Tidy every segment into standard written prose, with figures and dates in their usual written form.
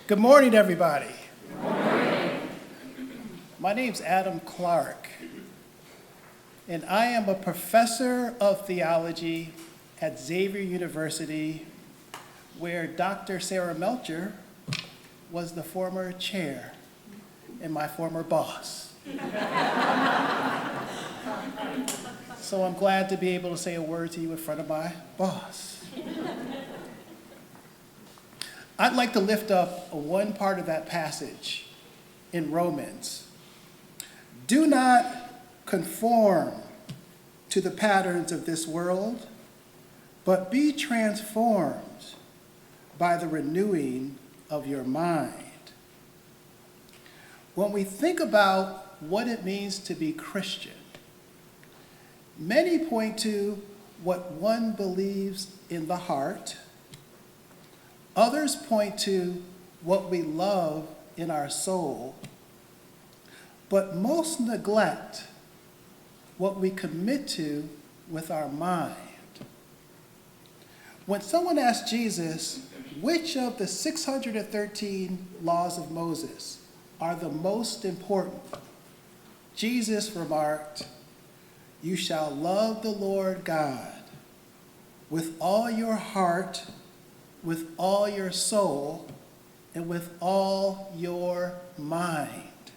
Good morning, everybody. Good morning. My name's Adam Clark, and I am a professor of theology at Xavier University, where Dr. Sarah Melcher was the former chair and my former boss. So I'm glad to be able to say a word to you in front of my boss. I'd like to lift up one part of that passage in Romans. Do not conform to the patterns of this world, but be transformed by the renewing of your mind. When we think about what it means to be Christian, many point to what one believes in the heart. Others point to what we love in our soul, but most neglect what we commit to with our mind. When someone asked Jesus, which of the 613 laws of Moses are the most important, Jesus remarked, "You shall love the Lord God with all your heart, with all your soul, and with all your mind."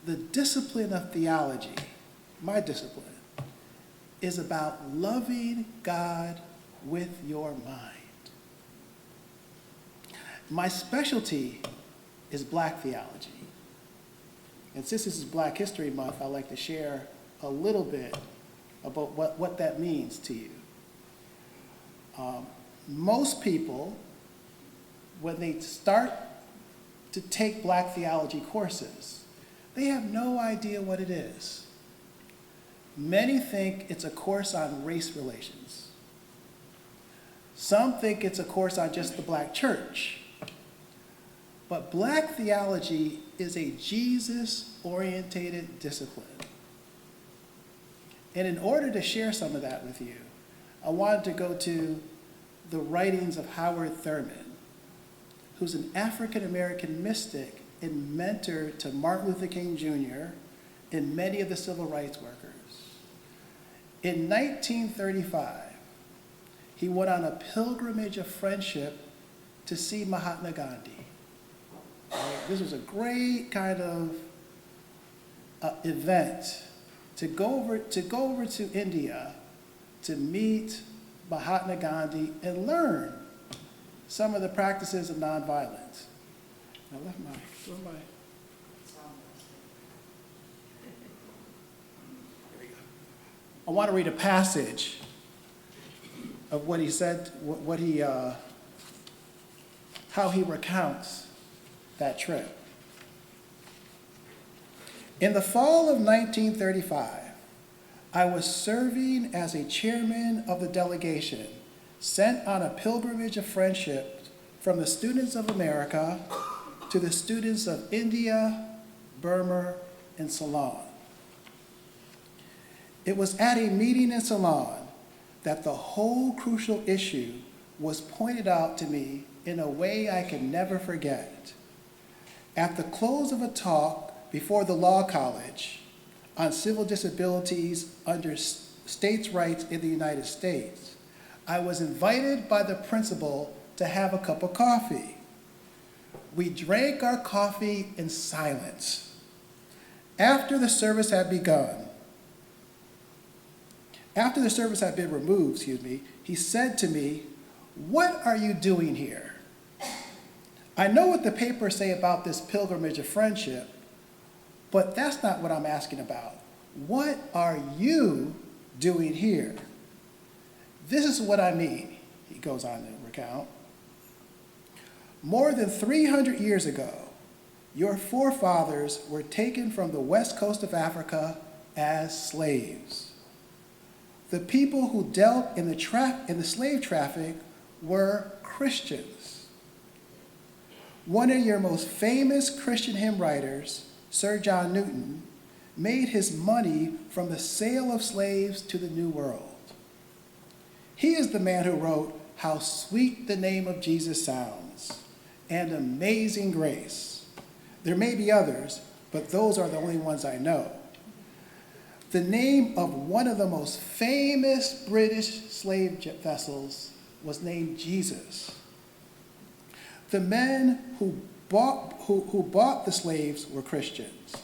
The discipline of theology, my discipline, is about loving God with your mind. My specialty is Black theology. And since this is Black History Month, I'd like to share a little bit about what that means to you. Most people, when they start to take Black theology courses, they have no idea what it is. Many think it's a course on race relations. Some think it's a course on just the Black church. But Black theology is a Jesus-oriented discipline. And in order to share some of that with you, I wanted to go to the writings of Howard Thurman, who's an African-American mystic and mentor to Martin Luther King Jr. and many of the civil rights workers. In 1935, he went on a pilgrimage of friendship to see Mahatma Gandhi. This was a great kind of event to go over to India to meet Mahatma Gandhi and learn some of the practices of nonviolence. I left my. Here we go. I want to read a passage of what he said, how he recounts that trip. In the fall of 1935, I was serving as a chairman of the delegation sent on a pilgrimage of friendship from the students of America to the students of India, Burma, and Ceylon. It was at a meeting in Ceylon that the whole crucial issue was pointed out to me in a way I can never forget. At the close of a talk before the Law College on civil disabilities under states' rights in the United States, I was invited by the principal to have a cup of coffee. We drank our coffee in silence. After the service had been removed, he said to me, "What are you doing here? I know what the papers say about this pilgrimage of friendship, but that's not what I'm asking about. What are you doing here? This is what I mean," he goes on to recount. "More than 300 years ago, your forefathers were taken from the west coast of Africa as slaves. The people who dealt in the slave traffic were Christians. One of your most famous Christian hymn writers, Sir John Newton, made his money from the sale of slaves to the New World. He is the man who wrote, 'How sweet the name of Jesus sounds, and Amazing Grace. There may be others, but those are the only ones I know. The name of one of the most famous British slave vessels was named Jesus. The men who bought the slaves were Christians.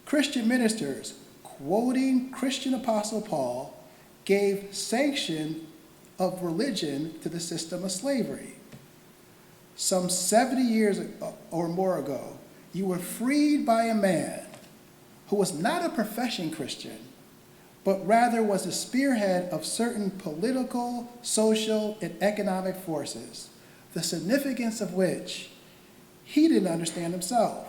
Christian ministers, quoting Christian Apostle Paul, gave sanction of religion to the system of slavery. Some 70 years or more ago, you were freed by a man who was not a professing Christian, but rather was the spearhead of certain political, social, and economic forces, the significance of which he didn't understand himself.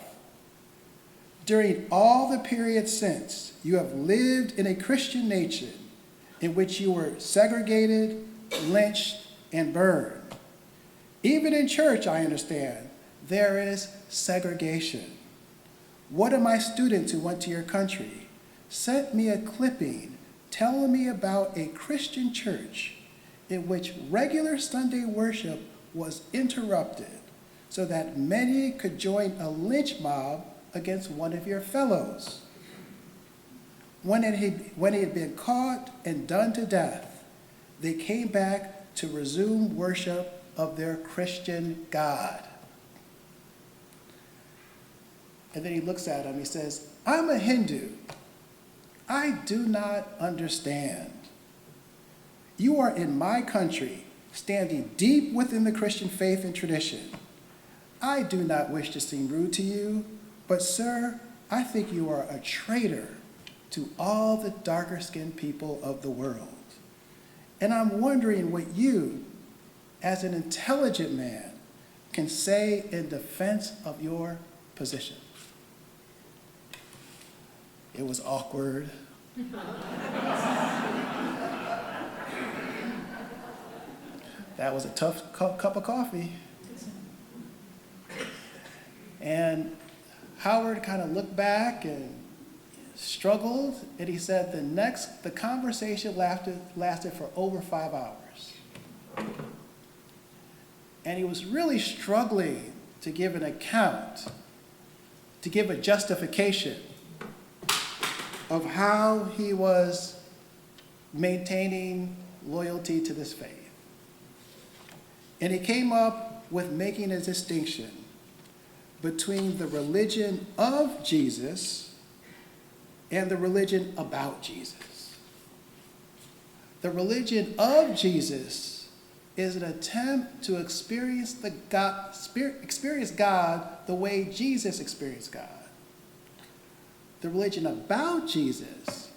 During all the periods since, you have lived in a Christian nation in which you were segregated, lynched, and burned. Even in church, I understand, there is segregation. One of my students who went to your country sent me a clipping telling me about a Christian church in which regular Sunday worship was interrupted so that many could join a lynch mob against one of your fellows. When it had been caught and done to death, they came back to resume worship of their Christian God. And then he looks at him, he says, I'm a Hindu. I do not understand. You are in my country, standing deep within the Christian faith and tradition. I do not wish to seem rude to you, but sir, I think you are a traitor to all the darker-skinned people of the world. And I'm wondering what you, as an intelligent man, can say in defense of your position. It was awkward. That was a tough cup of coffee. And Howard kind of looked back and struggled, and he said the conversation lasted for over 5 hours. And he was really struggling to give an account, to give a justification of how he was maintaining loyalty to this faith. And he came up with making a distinction between the religion of Jesus and the religion about Jesus. The religion of Jesus is an attempt to experience God the way Jesus experienced God. The religion about Jesus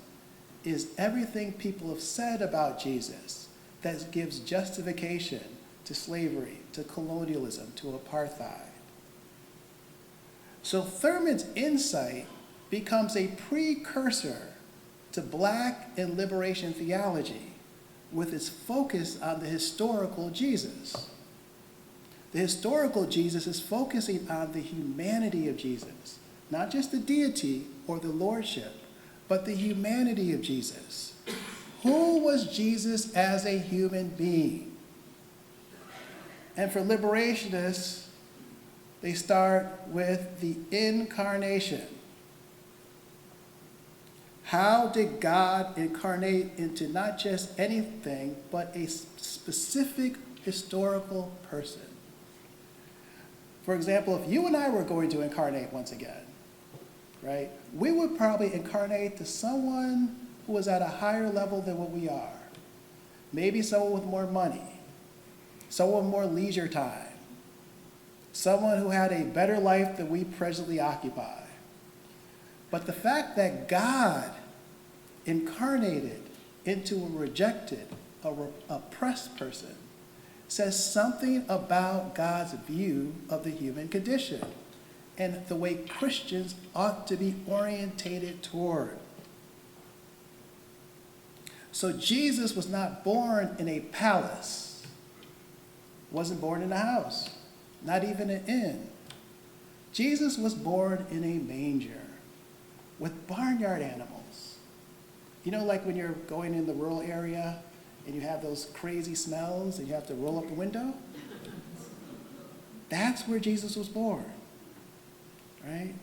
is everything people have said about Jesus that gives justification to slavery, to colonialism, to apartheid. So Thurman's insight becomes a precursor to Black and liberation theology with its focus on the historical Jesus. The historical Jesus is focusing on the humanity of Jesus, not just the deity or the lordship, but the humanity of Jesus. Who was Jesus as a human being? And for liberationists, they start with the incarnation. How did God incarnate into not just anything, but a specific historical person? For example, if you and I were going to incarnate once again, right, we would probably incarnate to someone who was at a higher level than what we are. Maybe someone with more money, someone with more leisure time, someone who had a better life than we presently occupy. But the fact that God incarnated into a rejected, oppressed person says something about God's view of the human condition and the way Christians ought to be orientated toward. So Jesus was not born in a palace, wasn't born in a house, not even an inn. Jesus was born in a manger with barnyard animals. You know, like when you're going in the rural area and you have those crazy smells and you have to roll up the window? That's where Jesus was born, right?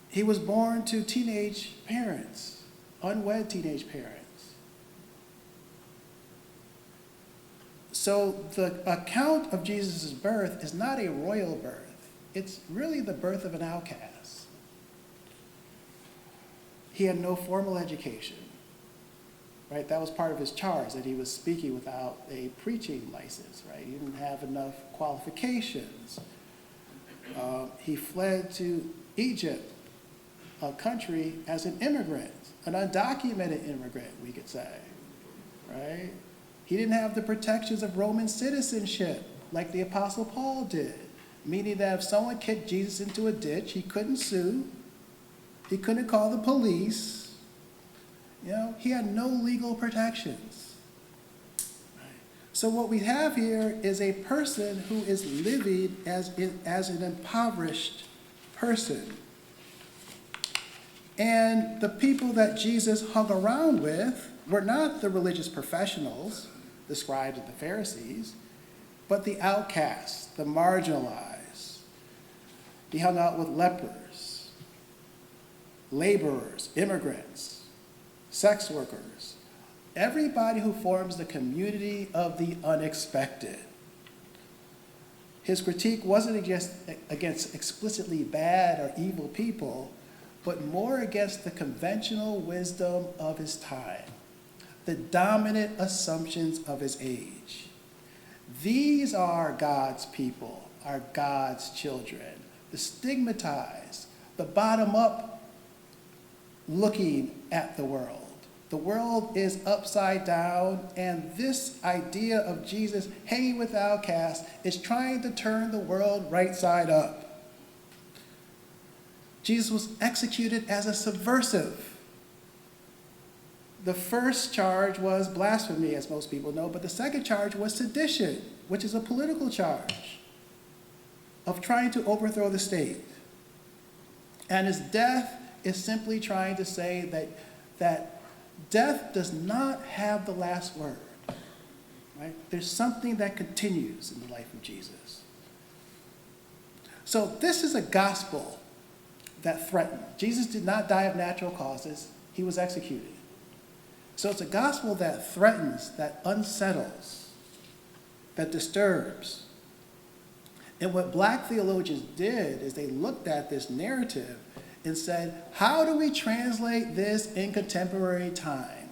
He was born to teenage parents, unwed teenage parents. So the account of Jesus' birth is not a royal birth. It's really the birth of an outcast. He had no formal education, right? That was part of his charge, that he was speaking without a preaching license, right? He didn't have enough qualifications. He fled to Egypt, a country, as an immigrant, an undocumented immigrant, we could say, right? He didn't have the protections of Roman citizenship like the Apostle Paul did, meaning that if someone kicked Jesus into a ditch, he couldn't sue, he couldn't call the police. He had no legal protections. So what we have here is a person who is living as an impoverished person. And the people that Jesus hung around with were not the religious professionals, the scribes and the Pharisees, but the outcasts, the marginalized. He hung out with lepers, laborers, immigrants, sex workers, everybody who forms the community of the unexpected. His critique wasn't against explicitly bad or evil people, but more against the conventional wisdom of his time, the dominant assumptions of his age. These are God's people, are God's children, the stigmatized, the bottom-up looking at the world. The world is upside down, and this idea of Jesus hanging with outcasts is trying to turn the world right side up. Jesus was executed as a subversive. The first charge was blasphemy, as most people know, but the second charge was sedition, which is a political charge of trying to overthrow the state. And his death is simply trying to say that death does not have the last word, right? There's something that continues in the life of Jesus. So this is a gospel that threatened. Jesus did not die of natural causes. He was executed. So it's a gospel that threatens, that unsettles, that disturbs. And what black theologians did is they looked at this narrative and said, how do we translate this in contemporary time?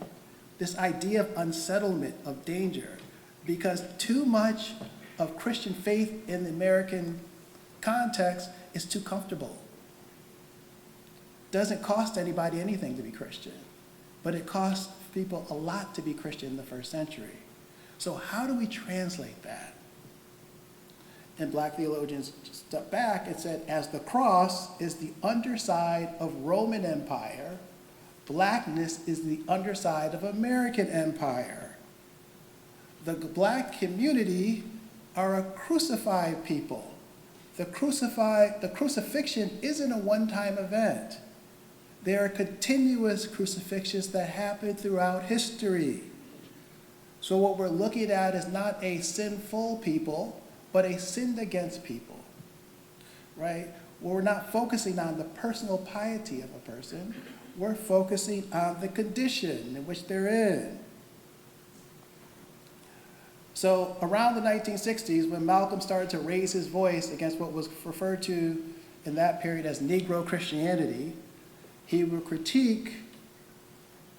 This idea of unsettlement, of danger, because too much of Christian faith in the American context is too comfortable. Doesn't cost anybody anything to be Christian, but it costs people a lot to be Christian in the first century. So how do we translate that? And black theologians stepped back and said, as the cross is the underside of Roman Empire, blackness is the underside of American Empire. The black community are a crucified people. The crucifixion isn't a one-time event. There are continuous crucifixions that happen throughout history. So what we're looking at is not a sinful people, but a sinned against people, right? We're not focusing on the personal piety of a person. We're focusing on the condition in which they're in. So around the 1960s, when Malcolm started to raise his voice against what was referred to in that period as Negro Christianity, he would critique,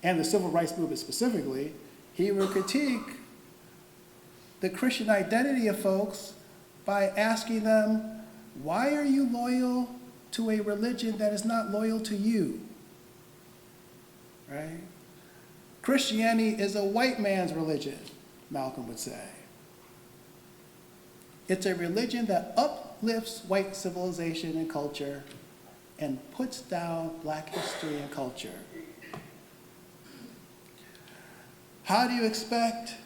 and the civil rights movement specifically, he would critique the Christian identity of folks by asking them, why are you loyal to a religion that is not loyal to you? Right? Christianity is a white man's religion, Malcolm would say. It's a religion that uplifts white civilization and culture and puts down black history and culture. How do you expect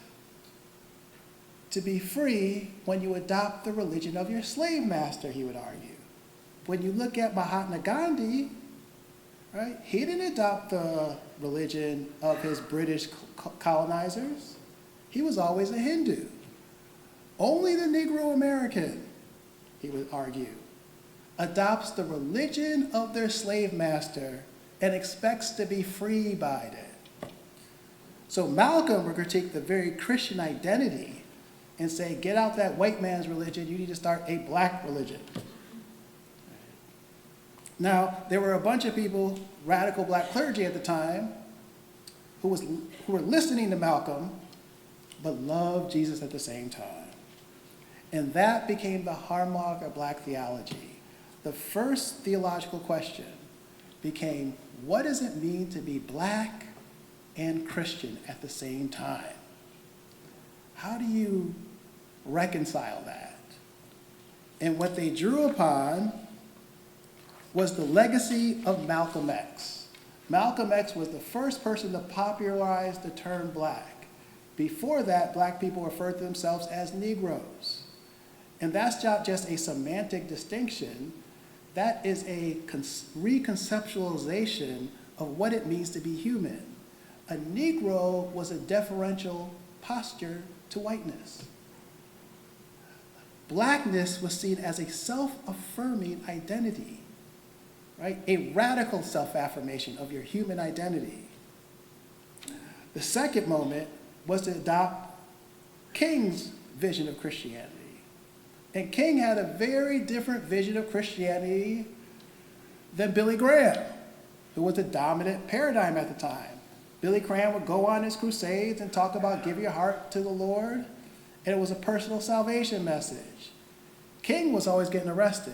to be free when you adopt the religion of your slave master, he would argue. When you look at Mahatma Gandhi, right, he didn't adopt the religion of his British colonizers. He was always a Hindu. Only the Negro American, he would argue, adopts the religion of their slave master and expects to be free by it. So Malcolm would critique the very Christian identity and say, get out that white man's religion, you need to start a black religion. Now, there were a bunch of people, radical black clergy at the time, who were listening to Malcolm, but loved Jesus at the same time. And that became the hallmark of black theology. The first theological question became, what does it mean to be black and Christian at the same time? How do you reconcile that? And what they drew upon was the legacy of Malcolm X. Malcolm X was the first person to popularize the term black. Before that, black people referred to themselves as Negroes. And that's not just a semantic distinction, that is a reconceptualization of what it means to be human. A Negro was a deferential posture to whiteness. Blackness was seen as a self-affirming identity, right? A radical self-affirmation of your human identity. The second moment was to adopt King's vision of Christianity. And King had a very different vision of Christianity than Billy Graham, who was the dominant paradigm at the time. Billy Graham would go on his crusades and talk about give your heart to the Lord, and it was a personal salvation message. King was always getting arrested.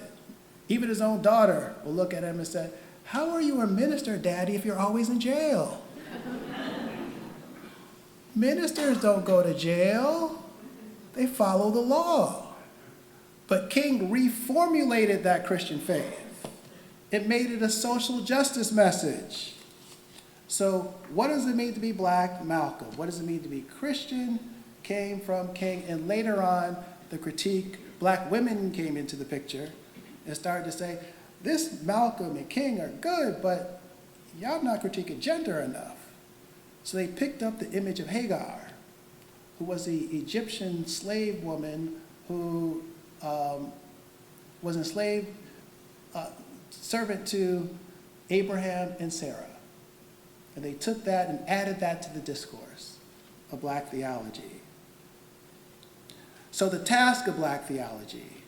Even his own daughter would look at him and say, how are you a minister, Daddy, if you're always in jail? Ministers don't go to jail. They follow the law. But King reformulated that Christian faith. It made it a social justice message. So what does it mean to be black? Malcolm. What does it mean to be Christian? Came from King. And later on, the critique, black women came into the picture and started to say, this Malcolm and King are good, but y'all not critiquing gender enough. So they picked up the image of Hagar, who was the Egyptian slave woman who was enslaved servant to Abraham and Sarah. And they took that and added that to the discourse of black theology. So the task of black theology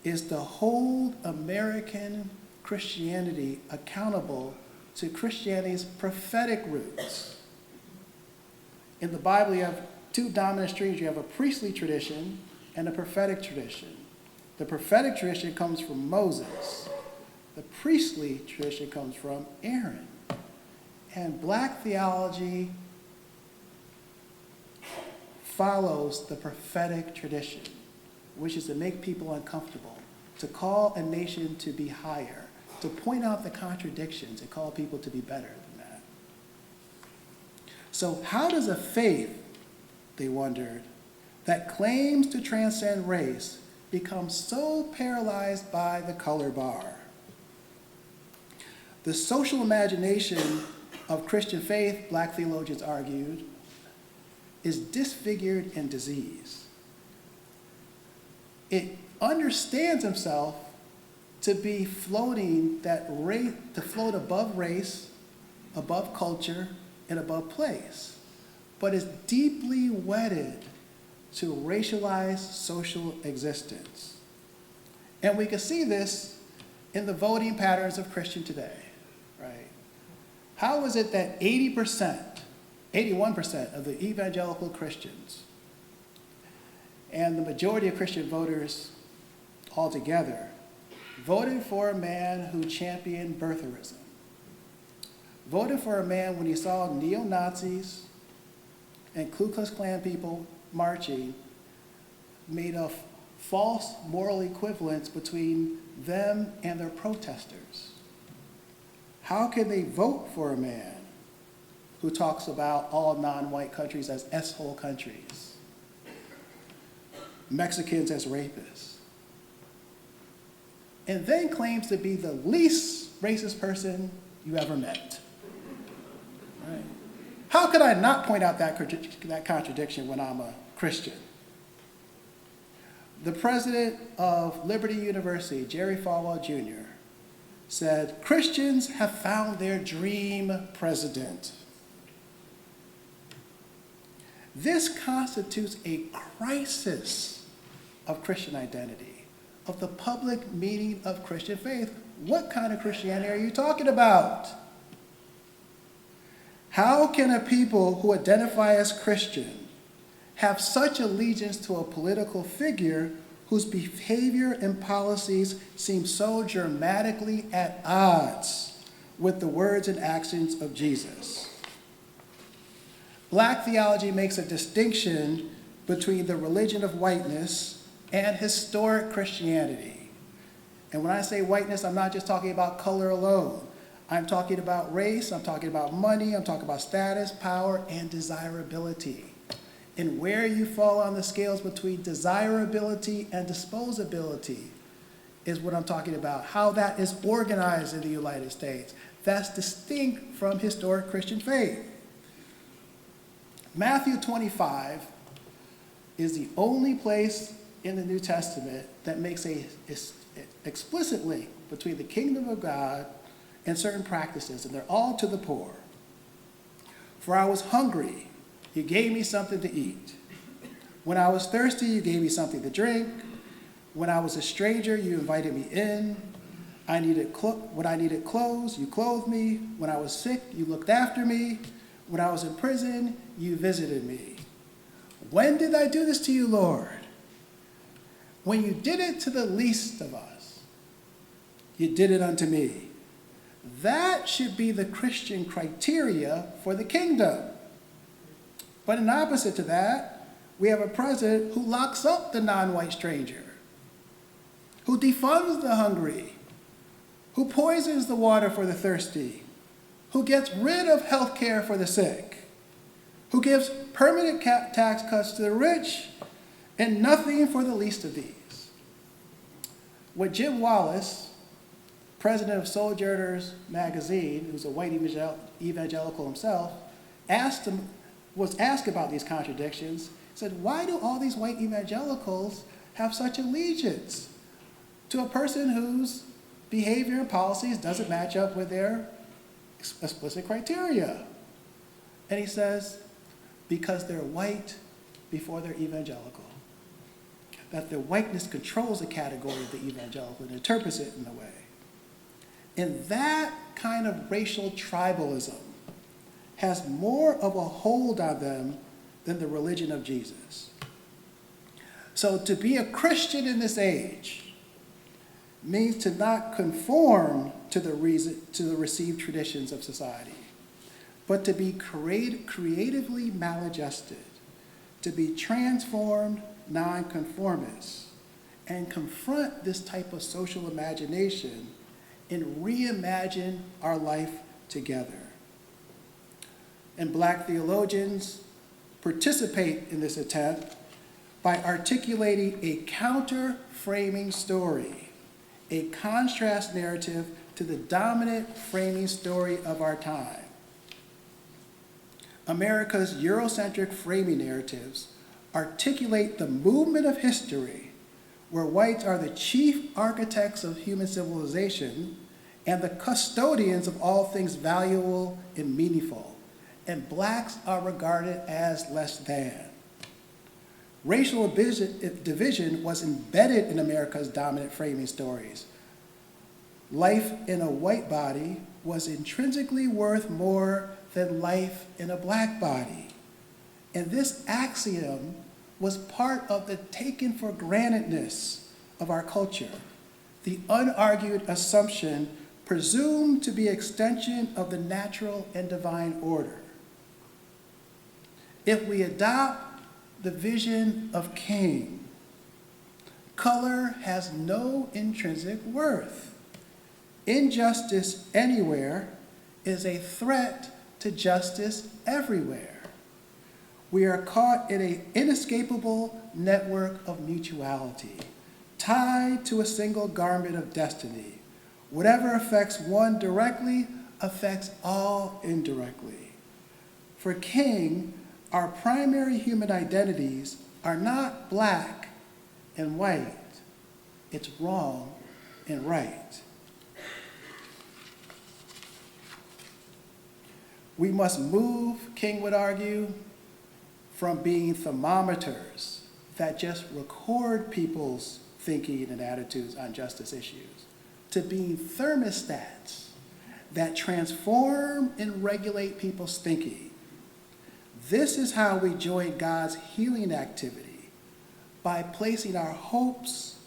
is to hold American Christianity accountable to Christianity's prophetic roots. In the Bible, you have two dominant streams. You have a priestly tradition and a prophetic tradition. The prophetic tradition comes from Moses. The priestly tradition comes from Aaron. And black theology follows the prophetic tradition, which is to make people uncomfortable, to call a nation to be higher, to point out the contradictions and call people to be better than that. So how does a faith, they wondered, that claims to transcend race become so paralyzed by the color bar? The social imagination of Christian faith, black theologians argued, is disfigured and diseased. It understands himself to be floating to float above race, above culture, and above place, but is deeply wedded to racialized social existence. And we can see this in the voting patterns of Christian today, right? How is it that 81% of the evangelical Christians and the majority of Christian voters altogether voted for a man who championed birtherism, voted for a man when he saw neo-Nazis and Ku Klux Klan people marching, made a false moral equivalence between them and their protesters? How can they vote for a man who talks about all non-white countries as S-hole countries, Mexicans as rapists, and then claims to be the least racist person you ever met? Right? How could I not point out that contradiction when I'm a Christian? The president of Liberty University, Jerry Falwell Jr., said, "Christians have found their dream president." This constitutes a crisis of Christian identity, of the public meaning of Christian faith. What kind of Christianity are you talking about? How can a people who identify as Christian have such allegiance to a political figure whose behavior and policies seem so dramatically at odds with the words and actions of Jesus? Black theology makes a distinction between the religion of whiteness and historic Christianity. And when I say whiteness, I'm not just talking about color alone. I'm talking about race, I'm talking about money, I'm talking about status, power, and desirability. And where you fall on the scales between desirability and disposability is what I'm talking about, how that is organized in the United States. That's distinct from historic Christian faith. Matthew 25 is the only place in the New Testament that makes an explicit link between the kingdom of God and certain practices, and they're all to the poor. "For I was hungry, you gave me something to eat. When I was thirsty, you gave me something to drink. When I was a stranger, you invited me in. When I needed clothes, you clothed me. When I was sick, you looked after me. When I was in prison, you visited me. When did I do this to you, Lord? When you did it to the least of us, you did it unto me." That should be the Christian criteria for the kingdom. But in opposite to that, we have a president who locks up the non-white stranger, who defunds the hungry, who poisons the water for the thirsty, who gets rid of health care for the sick, who gives permanent tax cuts to the rich and nothing for the least of these. What Jim Wallace, president of Sojourners magazine, who's a white evangelical himself, was asked about these contradictions, said, "Why do all these white evangelicals have such allegiance to a person whose behavior and policies doesn't match up with their explicit criteria?" And he says, because they're white before they're evangelical. That their whiteness controls the category of the evangelical and interprets it in a way. And that kind of racial tribalism has more of a hold on them than the religion of Jesus. So to be a Christian in this age means to not conform to the received traditions of society, but to be creatively maladjusted, to be transformed nonconformists, and confront this type of social imagination and reimagine our life together. And Black theologians participate in this attempt by articulating a counter-framing story, a contrast narrative to the dominant framing story of our time. America's Eurocentric framing narratives articulate the movement of history where whites are the chief architects of human civilization and the custodians of all things valuable and meaningful, and blacks are regarded as less than. Racial division was embedded in America's dominant framing stories. Life in a white body was intrinsically worth more than life in a black body. And this axiom was part of the taken for grantedness of our culture, the unargued assumption presumed to be extension of the natural and divine order. If we adopt the vision of King, color has no intrinsic worth. Injustice anywhere is a threat to justice everywhere. We are caught in an inescapable network of mutuality, tied to a single garment of destiny. Whatever affects one directly affects all indirectly. For King, our primary human identities are not black and white. It's wrong and right. We must move, King would argue, from being thermometers that just record people's thinking and attitudes on justice issues to being thermostats that transform and regulate people's thinking. This is how we join God's healing activity, by placing our hopes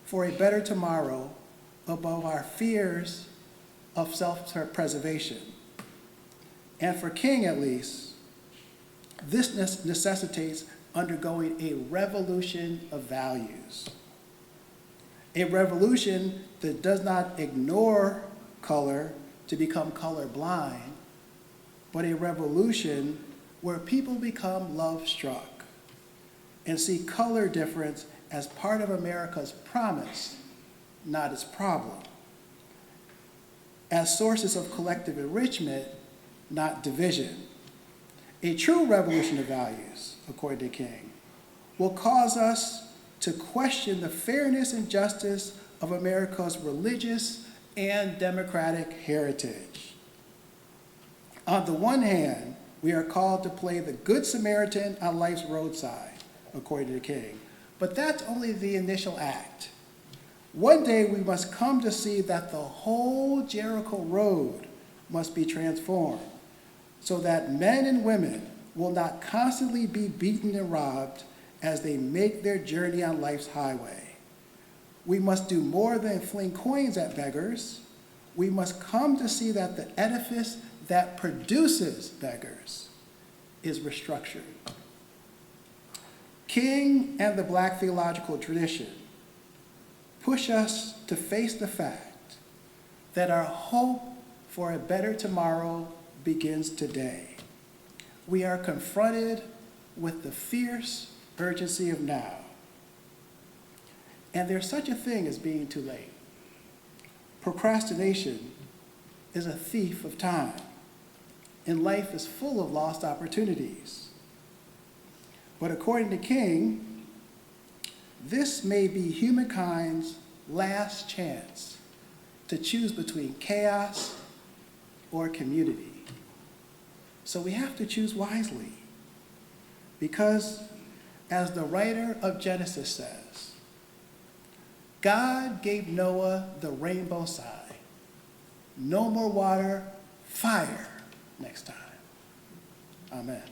for a better tomorrow above our fears of self-preservation. And for King, at least, this necessitates undergoing a revolution of values. A revolution that does not ignore color to become colorblind, but a revolution where people become love-struck and see color difference as part of America's promise, not its problem. As sources of collective enrichment, not division. A true revolution of values, according to King, will cause us to question the fairness and justice of America's religious and democratic heritage. On the one hand, we are called to play the Good Samaritan on life's roadside, according to King, but that's only the initial act. One day we must come to see that the whole Jericho road must be transformed so that men and women will not constantly be beaten and robbed as they make their journey on life's highway. We must do more than fling coins at beggars. We must come to see that the edifice that produces beggars is restructured. King and the Black theological tradition push us to face the fact that our hope for a better tomorrow begins today. We are confronted with the fierce urgency of now. And there's such a thing as being too late. Procrastination is a thief of time, and life is full of lost opportunities. But according to King, this may be humankind's last chance to choose between chaos or community. So we have to choose wisely, because as the writer of Genesis says, God gave Noah the rainbow sign. No more water, fire next time. Amen.